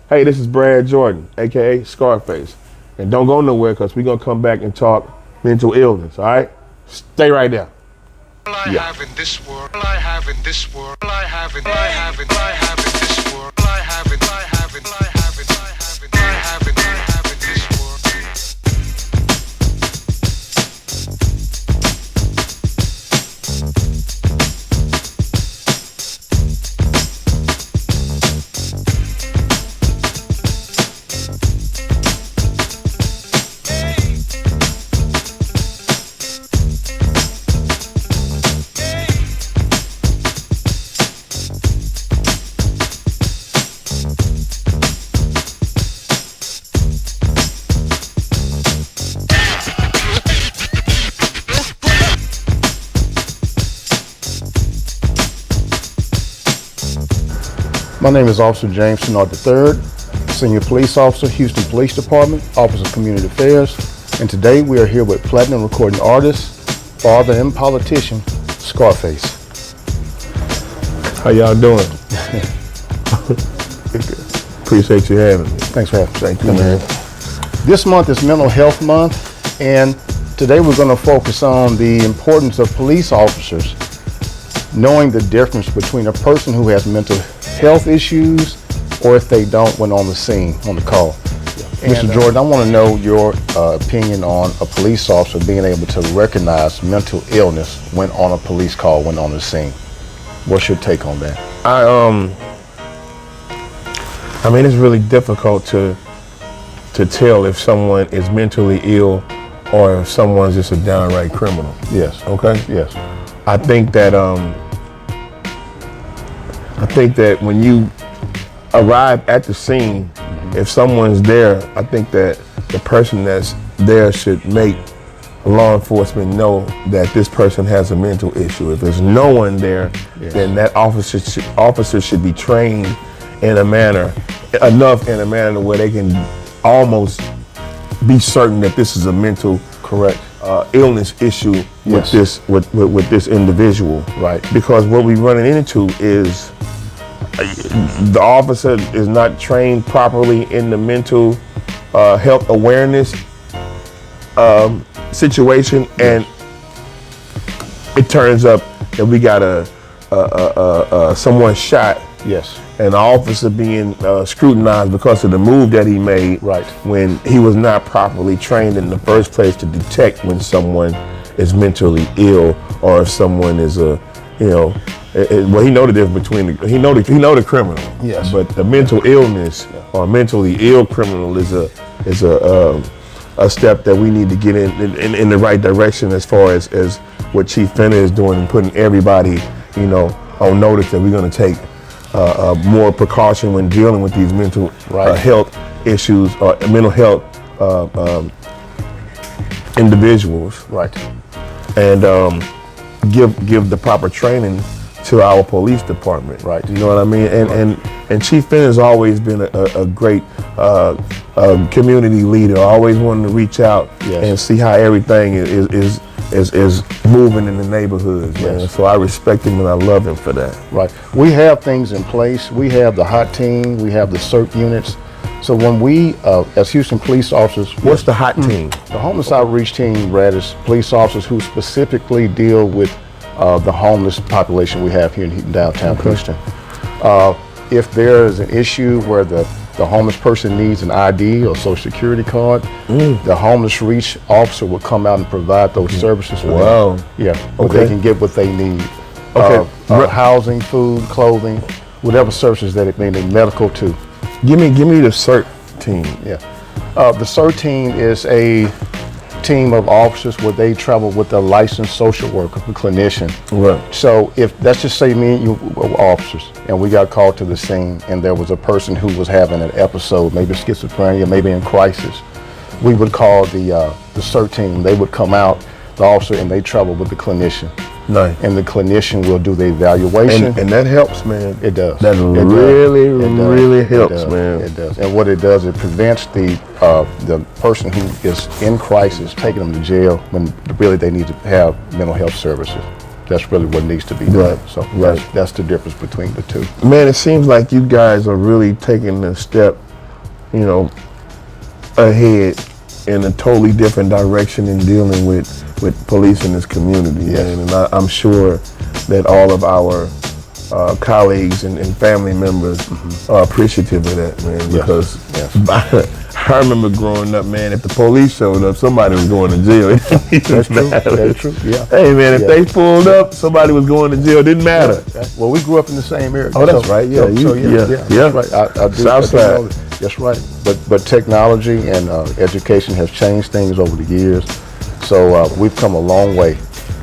Hey, this is Brad Jordan, aka Scarface. And don't go nowhere because we're gonna come back and talk mental illness, all right? Stay right there. All I have in this world, all I have in this world, all I have in, all I have in, all I have in this world, all I have in, all I have in, all I have in, all I have in, all I have in, all I have in this world. My name is Officer James Tennard III, Senior Police Officer, Houston Police Department, Office of Community Affairs, and today we are here with platinum recording artist, father and politician, Scarface. How y'all doing? Appreciate you having me. Thanks for having me. Thank you, man. This month is Mental Health Month, and today we're going to focus on the importance of police officers knowing the difference between a person who has mental health issues or if they don't when on the scene, on the call. Mr. Jordan, I want to know your opinion on a police officer being able to recognize mental illness when on a police call, when on the scene. What's your take on that? I mean, it's really difficult to tell if someone is mentally ill or if someone's just a downright criminal. Yes. Okay? Yes. I think that when you arrive at the scene, if someone's there, I think that the person that's there should make law enforcement know that this person has a mental issue. If there's no one there, then that officer should be trained in a manner where they can almost be certain that this is a mental illness issue with this individual. Right. Because what we're running into is the officer is not trained properly in the mental health awareness situation, and it turns up that we got someone shot. Yes. And the officer being scrutinized because of the move that he made, when he was not properly trained in the first place to detect when someone is mentally ill or if someone is well, he know the difference between he know the criminal. Yes. But the mental illness or mentally ill criminal is a step that we need to get in the right direction as far as what Chief Fenner is doing and putting everybody, on notice that we're going to take more precaution when dealing with these mental health issues or mental health individuals. Right. And give the proper training to our police department. Right. You know what I mean? And Chief Fenner has always been a great community leader. Always wanted to reach out and see how everything is moving in the neighborhoods, man. So I respect him and I love him for that. Right. We have things in place. We have the hot team. We have the CERT units. So when we, as Houston police officers, what's the hot team? The homeless outreach team, Brad, is police officers who specifically deal with the homeless population we have here in downtown Houston. If there is an issue where the homeless person needs an ID or social security card, the homeless reach officer will come out and provide those services for them. Yeah, where they can get what they need. Housing, food, clothing, whatever services that it may need, medical too. Give me the CERT team. Yeah, the CERT team is a team of officers where they travel with a licensed social worker, a clinician. Right. So if, let's just say me and you were officers and we got called to the scene and there was a person who was having an episode, maybe schizophrenia, maybe in crisis, we would call the CERT team. They would come out, the officer, and they travel with the clinician. Nice. And the clinician will do the evaluation. And that helps, man. It does. That really helps, man. It does. And what it does, it prevents the person who is in crisis taking them to jail when really they need to have mental health services. That's really what needs to be done. Right. So that's the difference between the two. Man, it seems like you guys are really taking the step you know, ahead in a totally different direction in dealing with police in this community, man. And I'm sure that all of our colleagues and family members are appreciative of that, man, because I remember growing up, man, if the police showed up, somebody was going to jail. That's true. That's true. Yeah. Hey, man, if they pulled up, somebody was going to jail. It didn't matter. Well, we grew up in the same area. Oh, that's right. Yeah. That's right. I do. Southside. That's right. But technology and education has changed things over the years. So we've come a long way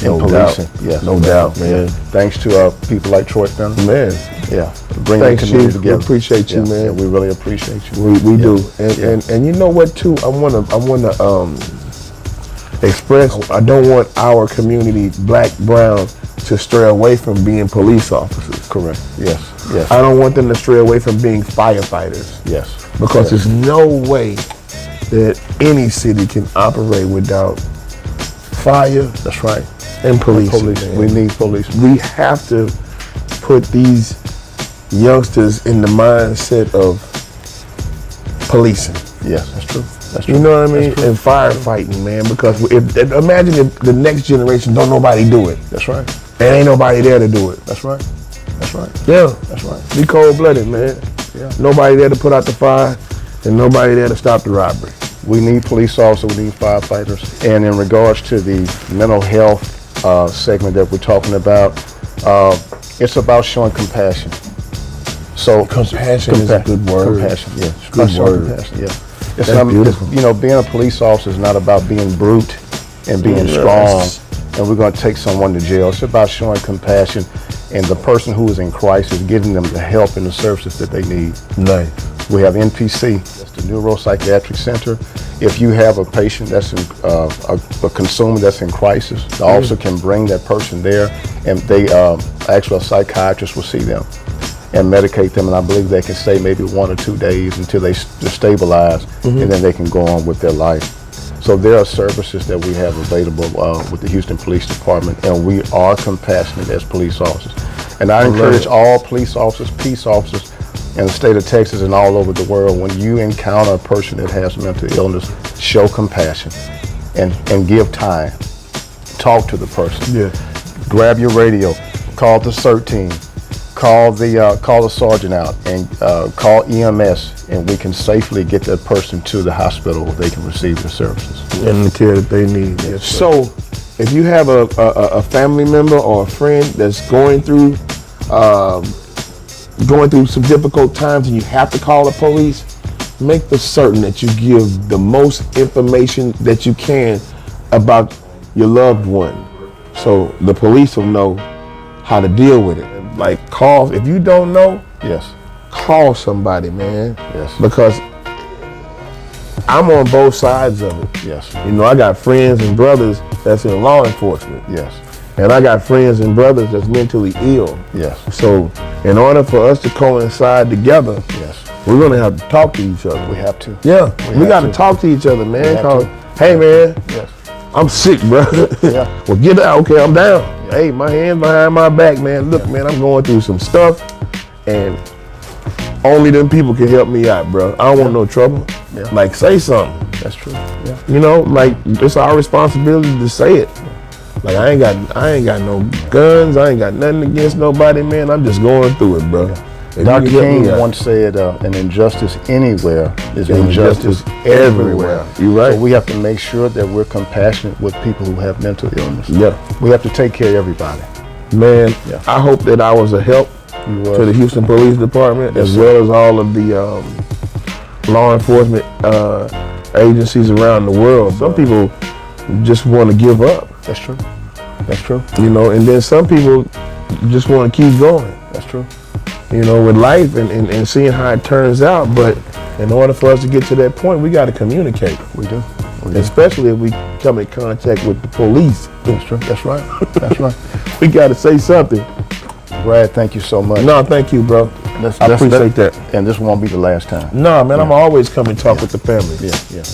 in policing. Yes, no doubt, man. Thanks to people like Troy Tennard. Man. Yeah. Bringing the community together. We appreciate you, man. Yeah, we really appreciate you. We do. And you know what too? I wanna express, I don't want our community, black, brown, to stray away from being police officers. Correct. Yes. Yes. I don't want them to stray away from being firefighters. Yes. Because there's no way that any city can operate without fire. That's right. And police. We need police. We have to put these youngsters in the mindset of policing. Yes, that's true. That's true. You know what I mean? And firefighting, man. Because imagine if the next generation don't nobody do it. That's right. And ain't nobody there to do it. That's right. That's right. Yeah. That's right. Be cold-blooded, man. Yeah. Nobody there to put out the fire, and nobody there to stop the robbery. We need police officers, we need firefighters. And in regards to the mental health segment that we're talking about, it's about showing compassion. So compassion is a good word. Compassion, yeah. Good word. Compassion, yeah. That's beautiful. You know, being a police officer is not about being brute and being strong, and we're going to take someone to jail. It's about showing compassion, and the person who is in crisis, getting them the help and the services that they need. Nice. We have NPC, that's the Neuropsychiatric Center. If you have a patient that's in, a consumer that's in crisis, the officer can bring that person there, and they actually a psychiatrist will see them and medicate them, and I believe they can stay maybe 1 or 2 days until they stabilize, and then they can go on with their life. So there are services that we have available with the Houston Police Department, and we are compassionate as police officers. And I encourage all police officers, peace officers in the state of Texas and all over the world, when you encounter a person that has mental illness, show compassion and give time. Talk to the person. Yeah. Grab your radio, call the CERT team, call the sergeant out, and call EMS, and we can safely get that person to the hospital where they can receive the services and the care that they need. Yes, so, if you have a family member or a friend that's going through some difficult times and you have to call the police, make for certain that you give the most information that you can about your loved one, so the police will know how to deal with it. Like, call, if you don't know, call somebody, man. Yes. Because I'm on both sides of it. Yes. You know, I got friends and brothers that's in law enforcement. Yes. And I got friends and brothers that's mentally ill. Yes. So in order for us to coincide together, we're gonna have to talk to each other. We have to. Yeah. We gotta talk to each other, man. Cause, hey, man, I'm sick, bro. Well, get out. Okay, I'm down. Hey, my hands behind my back, man. Look, man, I'm going through some stuff, and only them people can help me out, bro. I don't want no trouble. Like, say something. That's true. You know, like, it's our responsibility to say it. Like, I ain't got no guns. I ain't got nothing against nobody, man. I'm just going through it, bro. Dr. King once said, an injustice anywhere is injustice everywhere. You're right. So we have to make sure that we're compassionate with people who have mental illness. Yeah. We have to take care of everybody. Man, I hope that I was a help to the Houston Police Department, as well as all of the law enforcement agencies around the world. Some people just want to give up. That's true. That's true. You know, and then some people just want to keep going. That's true. You know, with life and seeing how it turns out. But in order for us to get to that point, we got to communicate. We do. Especially if we come in contact with the police. That's true. That's right. That's right. We got to say something. Brad, thank you so much. No, thank you, bro. I appreciate that. And this won't be the last time. No, man, I'm always come and talk with the family. Yeah.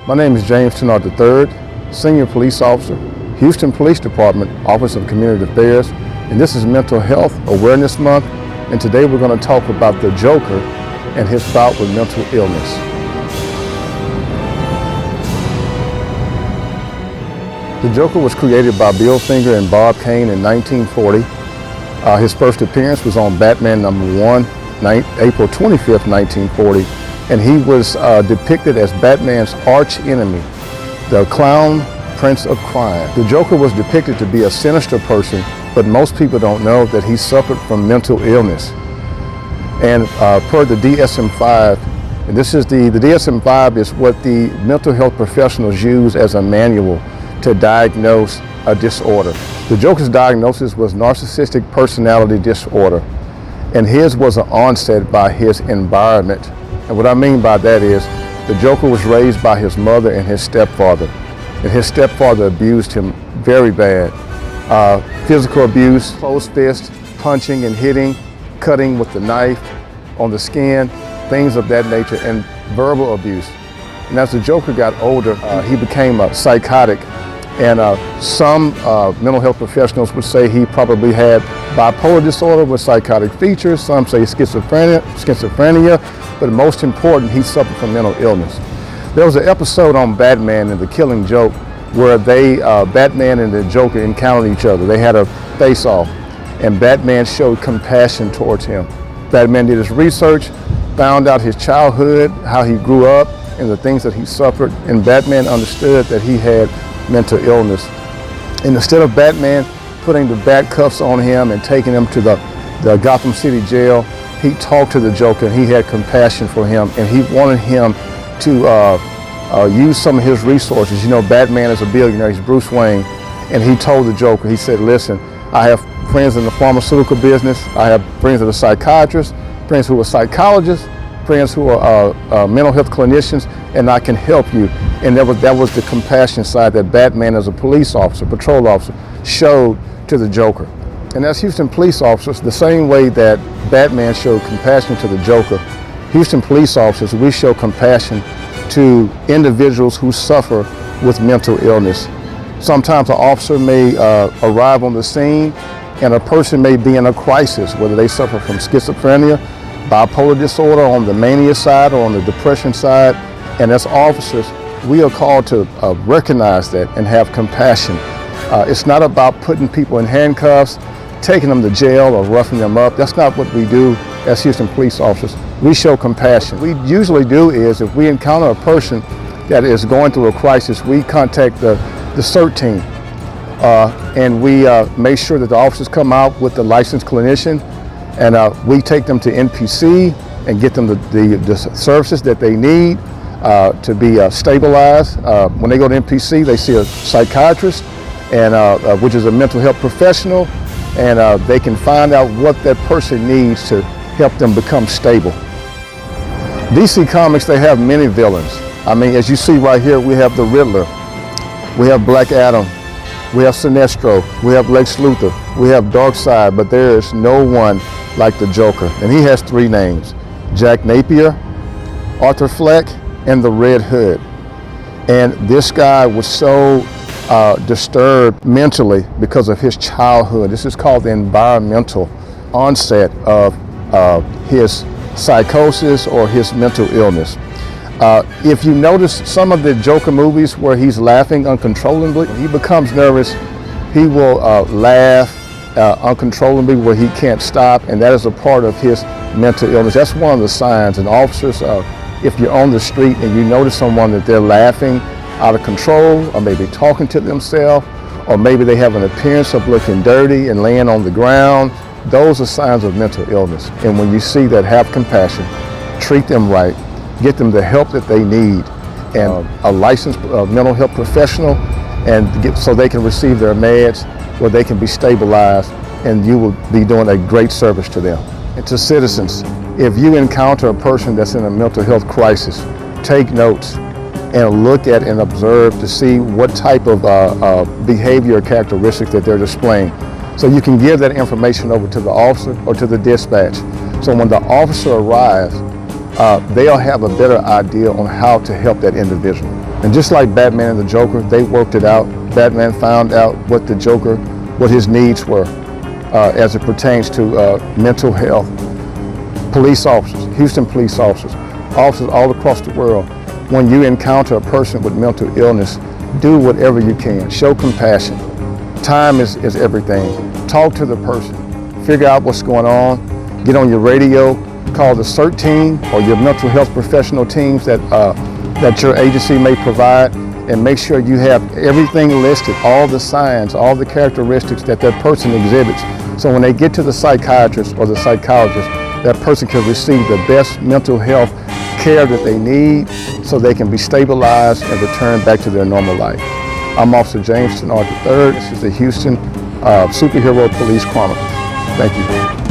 My name is James Tennard III, Senior Police Officer, Houston Police Department, Office of Community Affairs, and this is Mental Health Awareness Month, and today we're going to talk about the Joker and his bout with mental illness. The Joker was created by Bill Finger and Bob Kane in 1940. His first appearance was on Batman #1, April 25th, 1940, and he was depicted as Batman's arch enemy, the clown prince of crime. The Joker was depicted to be a sinister person, but most people don't know that he suffered from mental illness. And per the DSM-5, and this is the DSM-5 is what the mental health professionals use as a manual to diagnose a disorder. The Joker's diagnosis was narcissistic personality disorder, and his was an onset by his environment. And what I mean by that is the Joker was raised by his mother and his stepfather, and his stepfather abused him very bad. Physical abuse, closed fist, punching and hitting, cutting with the knife on the skin, things of that nature, and verbal abuse. And as the Joker got older, he became psychotic. And some mental health professionals would say he probably had bipolar disorder with psychotic features. Some say schizophrenia, but most important, he suffered from mental illness. There was an episode on Batman and the Killing Joke where Batman and the Joker encountered each other. They had a face-off, and Batman showed compassion towards him. Batman did his research, found out his childhood, how he grew up, and the things that he suffered, and Batman understood that he had mental illness. And instead of Batman putting the bat cuffs on him and taking him to the Gotham City jail, he talked to the Joker and he had compassion for him, and he wanted him to use some of his resources. You know, Batman is a billionaire, he's Bruce Wayne, and he told the Joker, he said, listen, I have friends in the pharmaceutical business, I have friends that are psychiatrists, friends who are psychologists, friends who are mental health clinicians, and I can help you. And that was the compassion side that Batman as a police officer, patrol officer, showed to the Joker. And as Houston police officers, the same way that Batman showed compassion to the Joker, Houston police officers, we show compassion to individuals who suffer with mental illness. Sometimes an officer may arrive on the scene and a person may be in a crisis, whether they suffer from schizophrenia, bipolar disorder on the mania side or on the depression side. And as officers, we are called to recognize that and have compassion. It's not about putting people in handcuffs, taking them to jail or roughing them up. That's not what we do as Houston police officers. We show compassion. What we usually do is if we encounter a person that is going through a crisis, we contact the CERT team and we make sure that the officers come out with the licensed clinician, and we take them to NPC and get them the services that they need to be stabilized. When they go to NPC, they see a psychiatrist, and which is a mental health professional, and they can find out what that person needs to help them become stable. DC Comics, they have many villains. I mean, as you see right here, we have the Riddler, we have Black Adam, we have Sinestro, we have Lex Luthor, we have Darkseid, but there is no one like the Joker. And he has 3 names: Jack Napier, Arthur Fleck, and the Red Hood. And this guy was so disturbed mentally because of his childhood. This is called the environmental onset of his psychosis or his mental illness. If you notice some of the Joker movies where he's laughing uncontrollably, when he becomes nervous, he will laugh uncontrollably where he can't stop, and that is a part of his mental illness. That's one of the signs. And officers, if you're on the street and you notice someone that they're laughing out of control, or maybe talking to themselves, or maybe they have an appearance of looking dirty and laying on the ground, those are signs of mental illness. And when you see that, have compassion, treat them right, get them the help that they need, and a licensed mental health professional, and so they can receive their meds, where they can be stabilized, and you will be doing a great service to them. And to citizens, if you encounter a person that's in a mental health crisis, take notes and look at and observe to see what type of behavior or characteristics that they're displaying. So you can give that information over to the officer or to the dispatch. So when the officer arrives, they'll have a better idea on how to help that individual. And just like Batman and the Joker, they worked it out. Batman found out what the Joker, what his needs were as it pertains to mental health. Police officers, Houston police officers all across the world, when you encounter a person with mental illness, do whatever you can. Show compassion. Time is everything. Talk to the person. Figure out what's going on. Get on your radio. Call the CERT team or your mental health professional teams that your agency may provide, and make sure you have everything listed, all the signs, all the characteristics that person exhibits. So when they get to the psychiatrist or the psychologist, that person can receive the best mental health care that they need so they can be stabilized and return back to their normal life. I'm Officer James Tennard III. This is the Houston Super Hero Police Chronicles. Thank you.